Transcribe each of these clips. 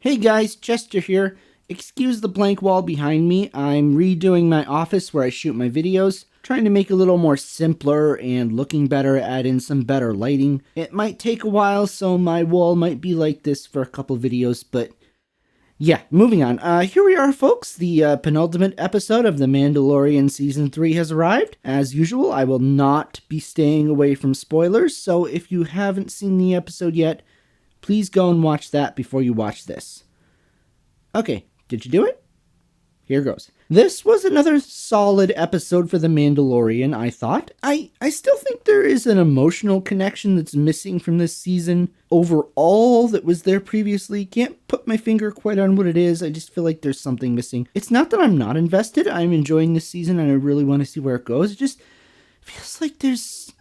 Hey guys, Chester here. Excuse the blank wall behind me. I'm redoing my office where I shoot my videos, trying to make it a little more simpler and looking better, add in some better lighting. It might take a while, so my wall might be like this for a couple videos, but yeah, moving on. Here we are, folks. The penultimate episode of The Mandalorian Season 3 has arrived. As usual, I will not be staying away from spoilers, so if you haven't seen the episode yet, please go and watch that before you watch this. Okay, did you do it? Here goes. This was another solid episode for The Mandalorian, I thought. I still think there is an emotional connection that's missing from this season overall that was there previously. Can't put my finger quite on what it is. I just feel like there's something missing. It's not that I'm not invested. I'm enjoying this season and I really want to see where it goes. It just feels like there's,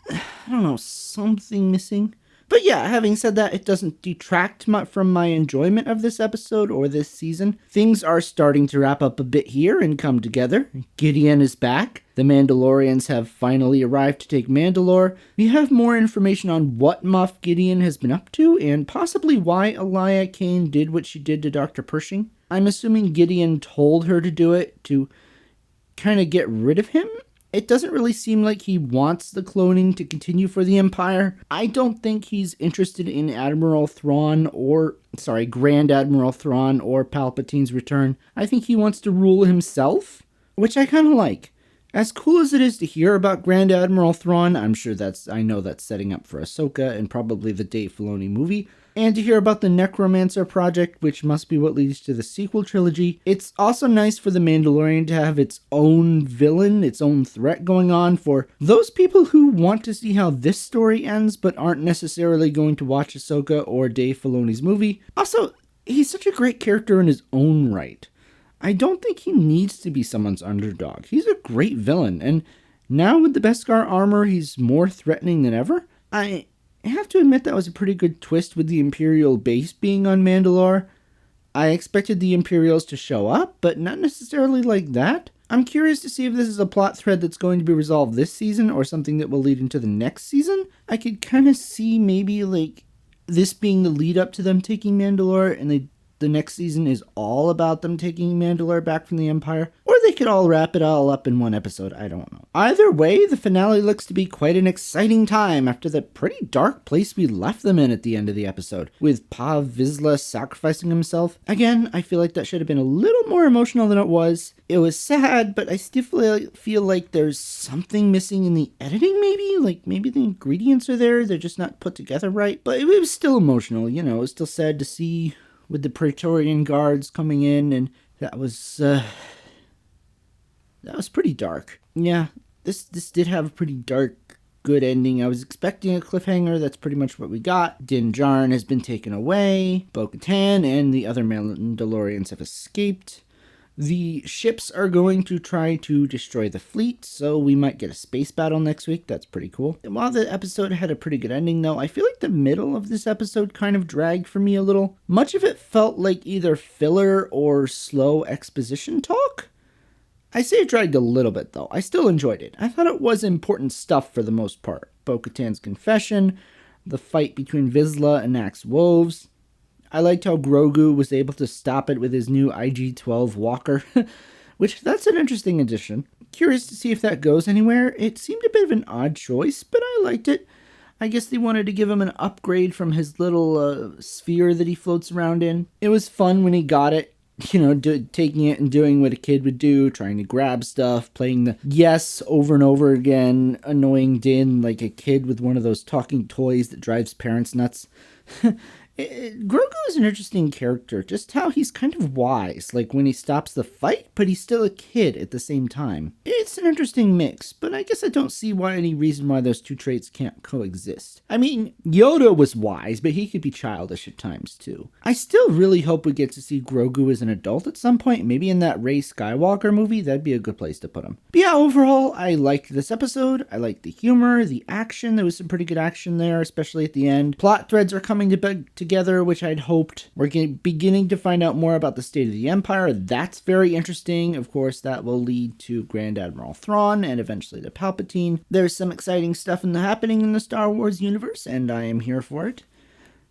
something missing. But yeah, having said that, it doesn't detract from my enjoyment of this episode or this season. Things are starting to wrap up a bit here and come together. Gideon is back. The Mandalorians have finally arrived to take Mandalore. We have more information on what Moff Gideon has been up to and possibly why Elia Kane did what she did to Dr. Pershing. I'm assuming Gideon told her to do it to kind of get rid of him. It doesn't really seem like he wants the cloning to continue for the Empire. I don't think he's interested in Grand Admiral Thrawn or Palpatine's return. I think he wants to rule himself, which I kind of like. As cool as it is to hear about Grand Admiral Thrawn, I know that's setting up for Ahsoka and probably the Dave Filoni movie, and to hear about the Necromancer project, which must be what leads to the sequel trilogy. It's also nice for The Mandalorian to have its own villain, its own threat going on for those people who want to see how this story ends but aren't necessarily going to watch Ahsoka or Dave Filoni's movie. Also, he's such a great character in his own right. I don't think he needs to be someone's underdog. He's a great villain, and now with the Beskar armor, he's more threatening than ever. I have to admit that was a pretty good twist with the Imperial base being on Mandalore. I expected the Imperials to show up, but not necessarily like that. I'm curious to see if this is a plot thread that's going to be resolved this season or something that will lead into the next season. I could kind of see maybe like this being the lead up to them taking Mandalore and the next season is all about them taking Mandalore back from the Empire. Or they could all wrap it all up in one episode, I don't know. Either way, the finale looks to be quite an exciting time after the pretty dark place we left them in at the end of the episode, with Pa Vizsla sacrificing himself. Again, I feel like that should have been a little more emotional than it was. It was sad, but I still feel like there's something missing in the editing maybe? Like maybe the ingredients are there, they're just not put together right. But it was still emotional, it was still sad to see with the Praetorian guards coming in, and that was pretty dark. Yeah, this did have a pretty dark, good ending. I was expecting a cliffhanger. That's pretty much what we got. Dinn Djarin has been taken away. Bo-Katan and the other Mandalorians have escaped. The ships are going to try to destroy the fleet, so we might get a space battle next week. That's pretty cool. And while the episode had a pretty good ending, though, I feel like the middle of this episode kind of dragged for me a little. Much of it felt like either filler or slow exposition talk. I say it dragged a little bit, though. I still enjoyed it. I thought it was important stuff for the most part. Bo-Katan's confession, the fight between Vizsla and Axe Woves. I liked how Grogu was able to stop it with his new IG-12 walker, which that's an interesting addition. Curious to see if that goes anywhere. It seemed a bit of an odd choice, but I liked it. I guess they wanted to give him an upgrade from his little sphere that he floats around in. It was fun when he got it. Taking it and doing what a kid would do, trying to grab stuff, playing the yes over and over again, annoying Din like a kid with one of those talking toys that drives parents nuts. Grogu is an interesting character, just how he's kind of wise, like when he stops the fight, but he's still a kid at the same time. It's an interesting mix, but I guess I don't see any reason why those two traits can't coexist. I mean, Yoda was wise, but he could be childish at times too. I still really hope we get to see Grogu as an adult at some point, maybe in that Rey Skywalker movie. That'd be a good place to put him. But yeah, overall, I liked this episode. I liked the humor, the action. There was some pretty good action there, especially at the end. Plot threads are coming together, which I'd hoped. We're beginning to find out more about the state of the Empire. That's very interesting. Of course, that will lead to Grand Admiral Thrawn and eventually to Palpatine. There's some exciting stuff happening in the Star Wars universe, and I am here for it.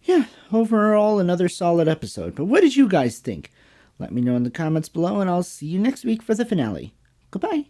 Yeah, overall, another solid episode. But what did you guys think? Let me know in the comments below, and I'll see you next week for the finale. Goodbye.